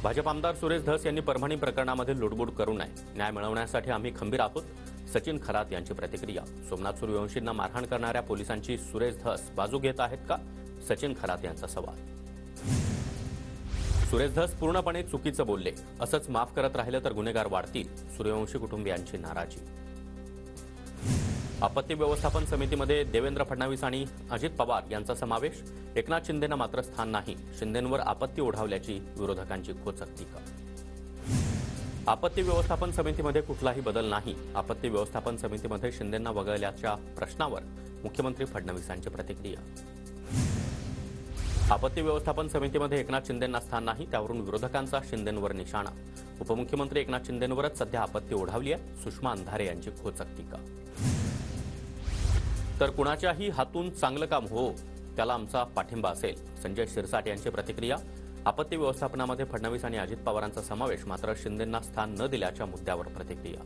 भाजप आमदार सुरेश धस यांनी परभणी प्रकरणामध्ये लुडबुड करू नये. न्याय मिळवण्यासाठी आम्ही खंबीर आहोत. सचिन खरात यांची प्रतिक्रिया. सोमनाथ सूर्यवंशींना मारहाण करणाऱ्या पोलिसांची सुरेश धस बाजू घेत आहेत का? सचिन खरात यांचा सवाल. सुरेश धस पूर्णपणे चुकीचं बोलले. असंच माफ करत राहिलं तर गुन्हेगार वाढतील. सूर्यवंशी कुटुंबियांची नाराजी. आपत्ती व्यवस्थापन समितीमध्ये देवेंद्र फडणवीस आणि अजित पवार यांचा समावेश. एकनाथ शिंदेंना मात्र स्थान नाही. शिंदेंवर आपत्ती ओढावल्याची विरोधकांची खोचक टीका. आपत्ती व्यवस्थापन समितीमध्ये कुठलाही बदल नाही. आपत्ती व्यवस्थापन समितीमध्ये शिंदेंना वगळल्याच्या प्रश्नावर मुख्यमंत्री फडणवीसांची प्रतिक्रिया. आपत्ती व्यवस्थापन समितीमध्ये एकनाथ शिंदेंना स्थान नाही. त्यावरून विरोधकांचा शिंदेंवर निशाणा. उपमुख्यमंत्री एकनाथ शिंदेंवरच सध्या आपत्ती ओढावली आहे. सुषमा अंधारे यांची खोचक टीका. तर कुणाच्याही हातून चांगलं काम हो त्याला आमचा पाठिंबा असेल. संजय शिरसाट यांची प्रतिक्रिया. आपत्ती व्यवस्थापनामध्ये फडणवीस आणि अजित पवारांचा समावेश. मात्र शिंदेंना स्थान न दिल्याच्या मुद्द्यावर प्रतिक्रिया.